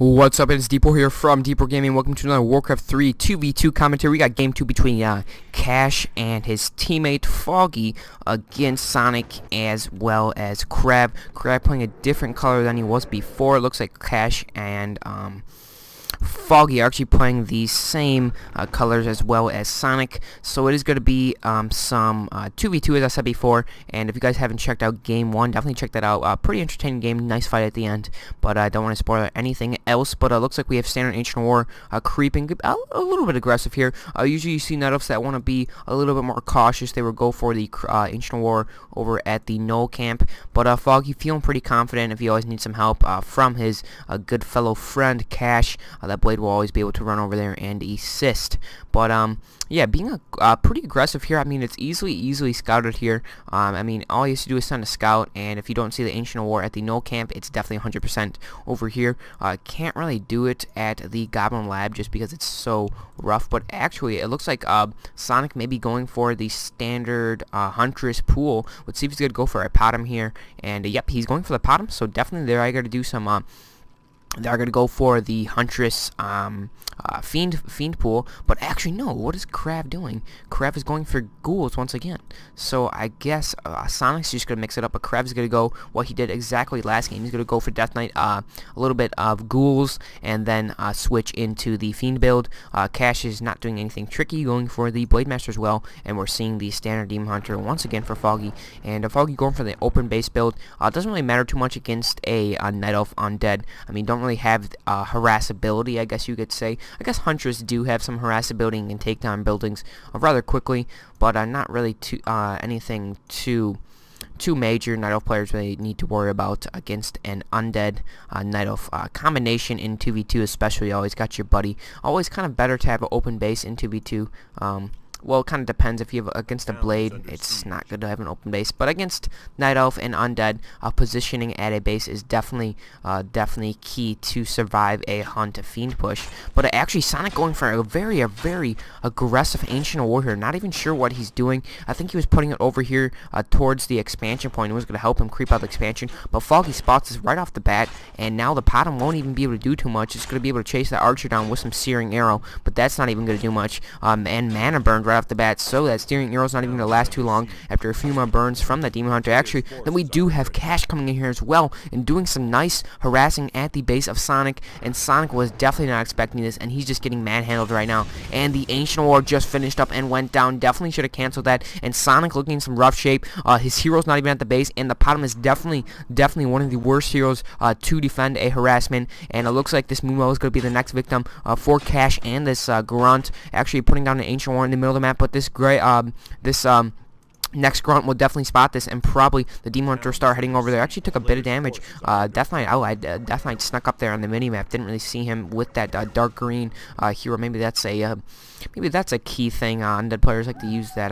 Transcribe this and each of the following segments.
What's up, it's Depor here from DPortGaming. Welcome to another WarCraft 3 2v2 commentary. We got game 2 between KraV and his teammate Foggy against Sonik as well as KraV. KraV playing a different color than he was before. It looks like KraV and Foggy are actually playing the same colors as well as Sonik, so it is going to be some 2v2 as I said before. And if you guys haven't checked out game 1, definitely check that out. Pretty entertaining game, nice fight at the end, but I don't want to spoil anything else. But looks like we have standard Ancient War creeping a little bit aggressive here. Usually you see Night Elves that want to be a little bit more cautious. They will go for the Ancient War over at the Null camp, but Foggy feeling pretty confident if he always needs some help from his good fellow friend KraV. That Blade will always be able to run over there and assist. But yeah, being pretty aggressive here. I mean, it's easily scouted here. I mean, all you have to do is send a scout, and if you don't see the Ancient War at the Null camp, it's definitely 100% over here. Can't really do it at the Goblin Lab just because it's so rough. But actually, it looks like Sonik may be going for the standard Huntress pool. Let's see if he's gonna go for a Potom here. And yep, he's going for the Potom. So definitely there, I got to do some. They're going to go for the Huntress Fiend pool, but actually no, what is KraV doing? KraV is going for Ghouls once again. So I guess Sonic's just going to mix it up, but KraV is going to go what he did exactly last game. He's going to go for Death Knight, a little bit of Ghouls, and then switch into the Fiend build. KraV is not doing anything tricky, going for the Blade Master as well, and we're seeing the standard Demon Hunter once again for Foggy. And Foggy going for the open base build. Doesn't really matter too much against a Night Elf Undead. I mean, don't really have harassability, I guess you could say. I guess Huntress do have some harassability and can take down buildings rather quickly, but not really anything too major. Night Elf players really need to worry about against an undead Night Elf combination in 2v2, especially. Always got your buddy. Always kind of better to have an open base in 2v2. Well, it kind of depends. If you have against a Blade, it's not good to have an open base. But against Night Elf and Undead, positioning at a base is definitely key to survive a Hunt Fiend push. But actually, Sonik going for a very aggressive Ancient Warrior. Not even sure what he's doing. I think he was putting it over here towards the expansion point. It was going to help him creep out the expansion. But Foggy spots this right off the bat, and now the Potom won't even be able to do too much. It's going to be able to chase that Archer down with some Searing Arrow, but that's not even going to do much. And Mana Burn right off the bat, so that Steering Arrow's not even going to last too long after a few more burns from that Demon Hunter. Actually, then we do have KraV coming in here as well and doing some nice harassing at the base of Sonik, and Sonik was definitely not expecting this, and he's just getting manhandled right now. And the Ancient War just finished up and went down. Definitely should have canceled that, and Sonik looking in some rough shape. His hero's not even at the base, and the Potom is definitely one of the worst heroes to defend a harassment. And it looks like this Moonwell is going to be the next victim for KraV and this Grunt, actually putting down an Ancient War in the middle of the map. But this great next Grunt will definitely spot this, and probably the Demon Hunter start heading over there. Actually took a bit of damage. Death Knight, Death Knight snuck up there on the minimap. Didn't really see him with that dark green hero. Maybe that's a key thing. Undead players like to use that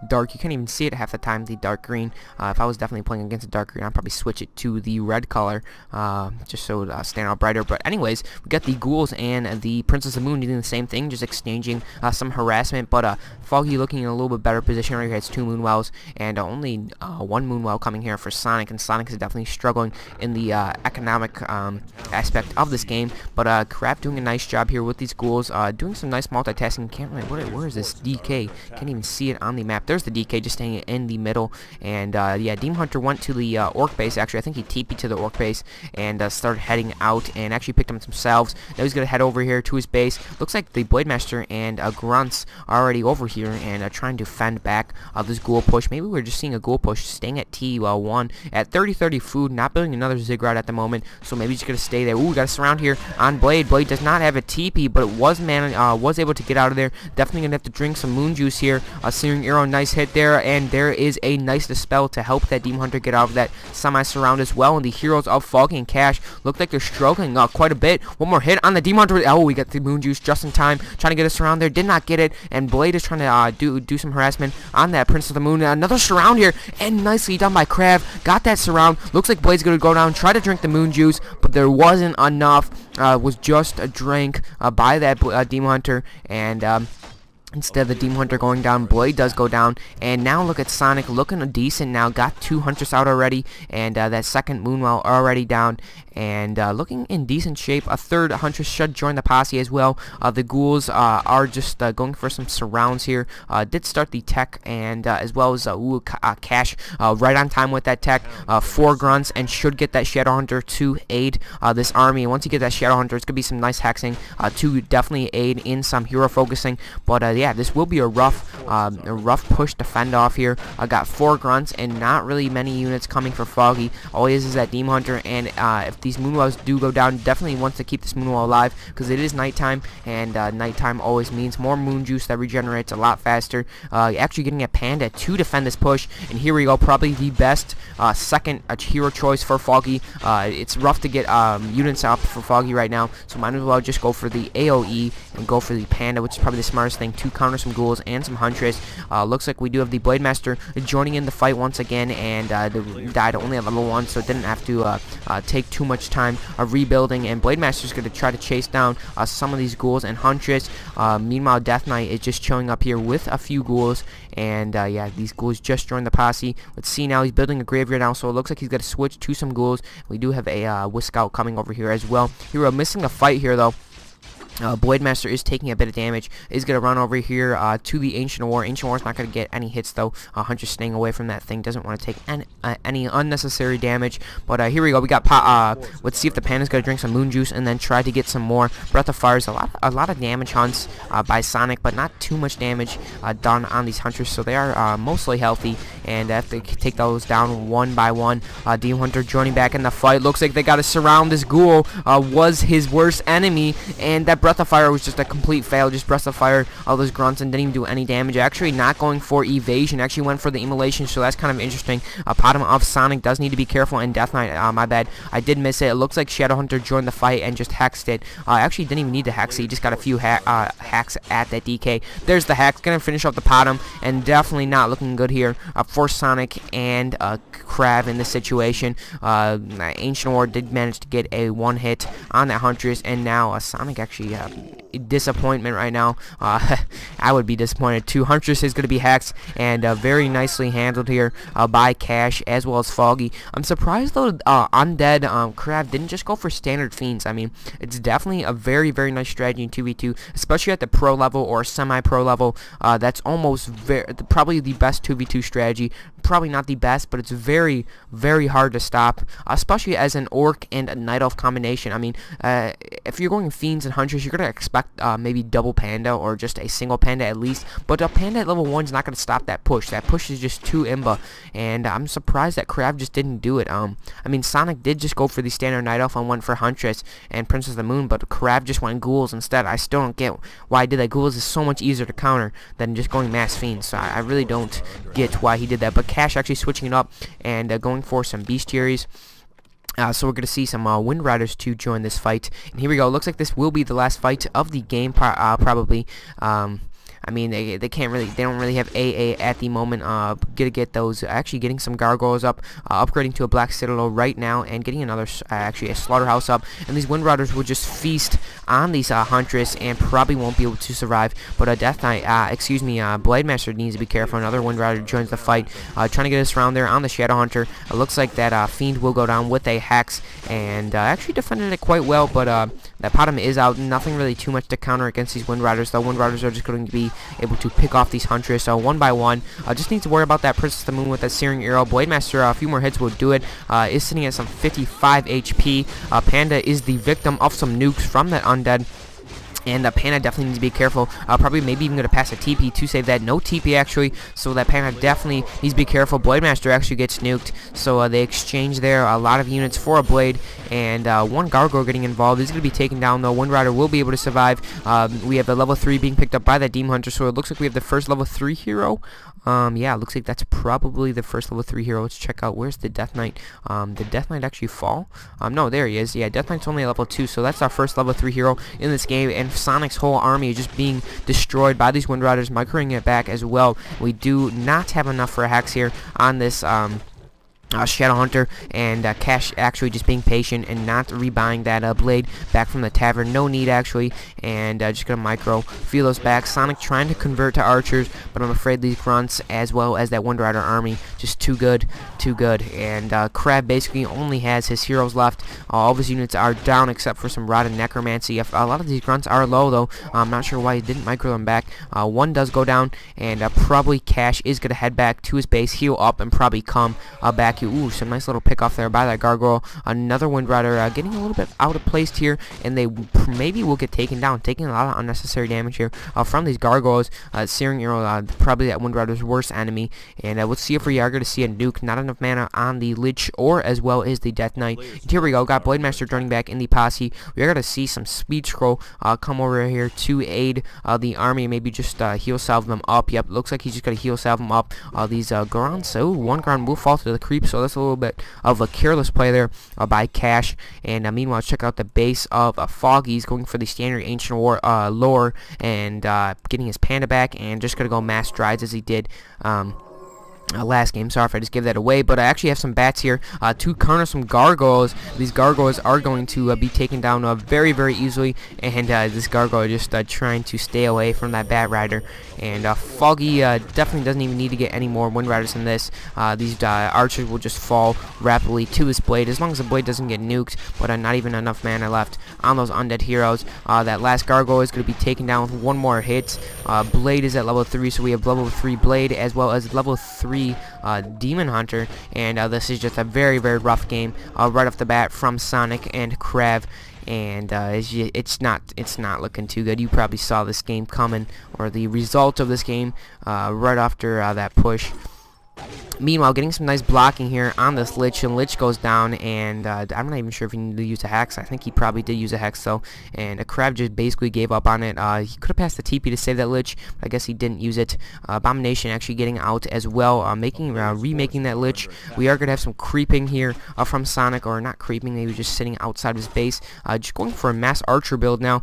dark. You can't even see it half the time, the dark green. If I was definitely playing against a dark green, I'd probably switch it to the red color, just so it would stand out brighter. But anyways, we got the Ghouls and the Princess of the Moon doing the same thing, just exchanging some harassment. But Foggy looking in a little bit better position right here. Has 2 Moonwells, and only 1 Moonwell coming here for Sonik, and Sonik is definitely struggling in the economic aspect of this game. But KraV doing a nice job here with these Ghouls, doing some nice multitasking. Can't really, where is this DK? Can't even see it on the map. There's the DK just staying in the middle. And yeah, Demon Hunter went to the Orc base. Actually, I think he TP'd to the Orc base and started heading out, and actually picked up some salves. Now he's gonna head over here to his base. Looks like the Blade Master and Grunts are already over here and trying to fend back this Ghoul push. Maybe we're just seeing a Ghoul push, staying at T1 at 30-30 food, not building another Ziggurat at the moment, so maybe he's gonna stay there. Ooh, we got a surround here on Blade. Blade does not have a TP, but it was able to get out of there. Definitely gonna have to drink some Moon Juice here. Searing Arrow, nice hit there, and there is a nice dispel to help that Demon Hunter get out of that semi-surround as well. And the heroes of Foggy and KraV look like they're struggling quite a bit. One more hit on the Demon Hunter. Oh, we got the Moon Juice just in time, trying to get us around there. Did not get it, and Blade is trying to do some harassment on that Prince of the Moon. Another surround here, and nicely done by KraV. Got that surround. Looks like Blade's gonna go down, try to drink the Moon Juice, but there wasn't enough. Was just drank by that Demon Hunter, and Instead, the Demon Hunter going down, Blade does go down, and now look at Sonik looking decent now, got 2 Hunters out already, and that second Moonwell already down, and looking in decent shape. A third Huntress should join the posse as well. The Ghouls are just going for some surrounds here. Did start the tech, and as well as Cash right on time with that tech. 4 Grunts, and should get that Shadow Hunter to aid this army. And once you get that Shadow Hunter, it's going to be some nice hexing to definitely aid in some hero focusing, but yeah, this will be a rough push to fend off here. I got 4 Grunts and not really many units coming for Foggy. All he is that Demon Hunter, and if these Moonwells do go down, definitely wants to keep this Moonwell alive because it is nighttime, and nighttime always means more moon juice that regenerates a lot faster. Actually getting a Panda to defend this push, and here we go, probably the best second hero choice for Foggy. It's rough to get units up for Foggy right now, so might as well just go for the AoE and go for the Panda, which is probably the smartest thing to counter some Ghouls and some Huntress. Looks like we do have the Blade Master joining in the fight once again, and died only at level 1, so it didn't have to take too much time rebuilding, and Blade Master is going to try to chase down some of these Ghouls and Huntress. Meanwhile, Death Knight is just showing up here with a few Ghouls, and yeah, these Ghouls just joined the posse. Let's see now, he's building a graveyard now, so it looks like he's going to switch to some Ghouls. We do have a Whisk Out coming over here as well. Hero missing the fight here though. Blade Master is taking a bit of damage, is going to run over here to the Ancient War. Ancient War is not going to get any hits though. Hunter's staying away from that thing, doesn't want to take any unnecessary damage. But here we go, we got let's see if the Panda's going to drink some Moon Juice and then try to get some more. Breath of Fire is a lot of damage hunts by Sonik, but not too much damage done on these Hunters, so they are mostly healthy, and if they take those down one by one. Demon Hunter joining back in the fight. Looks like they got to surround this Ghoul, was his worst enemy, and that Breath of Fire was just a complete fail. Just Breath of Fire all those Grunts and didn't even do any damage. Actually not going for evasion, actually went for the immolation, so that's kind of interesting. Bottom of Sonik does need to be careful, and Death Knight, my bad, I did miss it. It looks like Shadow Hunter joined the fight and just hexed it. Actually didn't even need to hex it, he just got a few hacks at that DK. There's the hacks, gonna finish off the bottom, and definitely not looking good here for Sonik and KraV in this situation. Ancient War did manage to get a 1 hit on that Huntress, and now Sonik actually disappointment right now. I would be disappointed too. Huntress is going to be hexed, and very nicely handled here by Cash as well as Foggy. I'm surprised though Undead KraV didn't just go for standard Fiends. I mean, it's definitely a very nice strategy in 2v2, especially at the pro level or semi-pro level. That's almost probably the best 2v2 strategy. Probably not the best, but it's very hard to stop, especially as an Orc and a Night Elf combination. I mean, if you're going Fiends and Hunters, you're going to expect maybe double Panda or just a single Panda at least, but a Panda at level 1 is not going to stop that push. That push is just too imba, and I'm surprised that KraV just didn't do it. I mean, Sonik did just go for the standard Night Elf and went for Huntress and Princess of the Moon, but KraV just went Ghouls instead. I still don't get why he did that. Ghouls is so much easier to counter than just going Mass Fiends, so I really don't get why he did that. But Cash actually switching it up and going for some Bestiaries. So we're going to see some Wind Riders to join this fight. And here we go. Looks like this will be the last fight of the game, probably. I mean, they don't really have AA at the moment. Gonna get those, actually getting some gargoyles up, upgrading to a Black Citadel right now, and getting another, actually a Slaughterhouse up. And these Wind Riders will just feast on these Huntress and probably won't be able to survive. But Death Knight, Blade Master needs to be careful. Another Wind Rider joins the fight, trying to get us around there on the Shadow Hunter. It looks like that Fiend will go down with a Hex, and actually defended it quite well, but that bottom is out. Nothing really too much to counter against these Wind Riders. The Wind Riders are just going to be able to pick off these Huntress one by one. Just needs to worry about that Princess of the Moon with that Searing Arrow. Blade Master, a few more hits will do it. Is sitting at some 55 HP. Panda is the victim of some nukes from that Undead. And Panda definitely needs to be careful. Probably maybe even going to pass a TP to save that. No TP actually, so that Panda definitely needs to be careful. Blade Master actually gets nuked, so they exchange there a lot of units for a Blade. And one Gargoyle getting involved. He's going to be taken down though. Wind Rider will be able to survive. We have the level 3 being picked up by that Demon Hunter, so it looks like we have the first level 3 hero. Yeah, it looks like that's probably the first level 3 hero. Let's check out, where's the Death Knight? Did Death Knight actually fall? No, there he is. Yeah, Death Knight's only a level 2, so that's our first level 3 hero in this game. And Sonic's whole army is just being destroyed by these Wind Riders, microing it back as well. We do not have enough for a Hex here on this Shadow Hunter, and Cash actually just being patient and not rebuying that blade back from the tavern. No need actually, and just gonna micro feel those back. Sonic trying to convert to archers, but I'm afraid these grunts as well as that Wind Rider army just too good. And KraV basically only has his heroes left. All of his units are down except for some Rod and Necromancy. A lot of these grunts are low though. I'm not sure why he didn't micro them back. One does go down, and probably Cash is gonna head back to his base, heal up, and probably come back. Ooh, some nice little pick off there by that gargoyle. Another Wind Rider getting a little bit out of place here, and they maybe will get taken down, taking a lot of unnecessary damage here from these gargoyles. Searing Arrow, probably that Wind Rider's worst enemy, and let's see if we are going to see a nuke. Not enough mana on the Lich or as well as the Death Knight. And here we go, got Blade Master joining back in the posse. We are going to see some Speed Scroll come over here to aid the army, maybe just heal salve them up. Yep, looks like he's just going to heal salve them up. These grunts, so one grunt will fall to the creep, so that's a little bit of a careless play there by Cash. And meanwhile, check out the base of Foggy. He's going for the standard Ancient War lore and getting his panda back, and just gonna go mass strides as he did last game. Sorry if I just gave that away, but I actually have some bats here to counter some gargoyles. These gargoyles are going to be taken down very easily, and this gargoyle just trying to stay away from that bat rider. And Foggy definitely doesn't even need to get any more Wind Riders than this. These archers will just fall rapidly to his blade as long as the blade doesn't get nuked, but not even enough mana left on those undead heroes. That last gargoyle is going to be taken down with one more hit. Blade is at level 3, so we have level 3 blade as well as level 3 Demon Hunter, and this is just a very rough game right off the bat from Sonic and KraV. And it's not looking too good. You probably saw this game coming, or the result of this game right after that push. Meanwhile, getting some nice blocking here on this Lich, and Lich goes down, and I'm not even sure if he needed to use a Hex. I think he probably did use a Hex though, and KraV just basically gave up on it. He could have passed the TP to save that Lich, but I guess he didn't use it. Abomination actually getting out as well, remaking that Lich. We are going to have some creeping here from Sonic, or not creeping, he was just sitting outside of his base. Just going for a mass archer build now.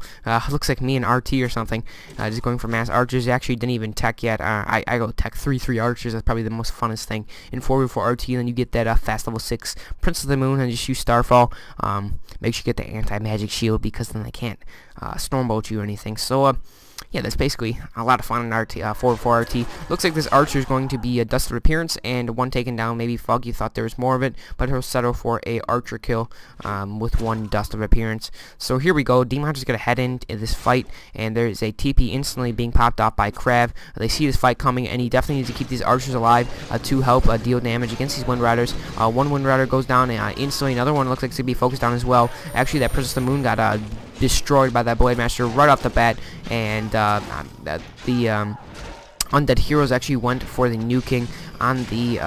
Looks like me and RT or something. Just going for mass archers. He actually didn't even tech yet. I go tech 3 archers. That's probably the most funnest thing in 4v4 RT, and then you get that fast level 6 Prince of the Moon and just use Starfall. Make sure you get the anti-magic shield, because then they can't stormbolt you or anything. So yeah, that's basically a lot of fun in RT, 4v4 RT. Looks like this archer is going to be a Dust of Appearance and one taken down. Maybe Foggy thought there was more of it, but he'll settle for a archer kill with one Dust of Appearance. So here we go. Demon Hunter's going to head into this fight, and there is a TP instantly being popped off by KraV. They see this fight coming, and he definitely needs to keep these archers alive to help deal damage against these Wind Riders. One Wind Rider goes down instantly. Another one looks like it's going to be focused on as well. Actually, that Princess of the Moon got destroyed by that Blade Master right off the bat, and the undead heroes actually went for the nuking on the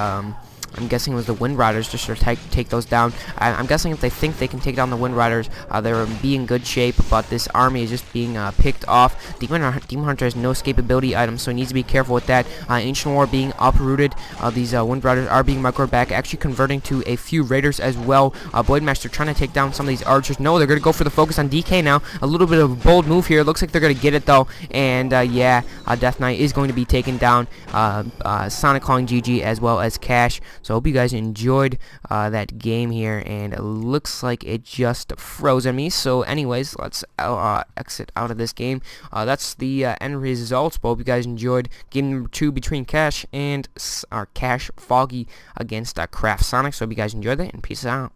I'm guessing it was the Wind Riders just to take those down. I'm guessing if they think they can take down the Wind Riders, they'll be in good shape, but this army is just being picked off. Demon Hunter has no escapability items, so he needs to be careful with that. Ancient War being uprooted. These Wind Riders are being microed back, actually converting to a few Raiders as well. Blade Master trying to take down some of these archers. No, they're going to go for the focus on DK now. A little bit of a bold move here. Looks like they're going to get it though, and yeah, Death Knight is going to be taken down. Sonic calling GG as well as Cash. So I hope you guys enjoyed that game here, and it looks like it just froze on me. So anyways, let's exit out of this game. That's the end results, but I hope you guys enjoyed game number 2 between Cash and Cash Foggy against KraV Sonic. So I hope you guys enjoyed that, and peace out.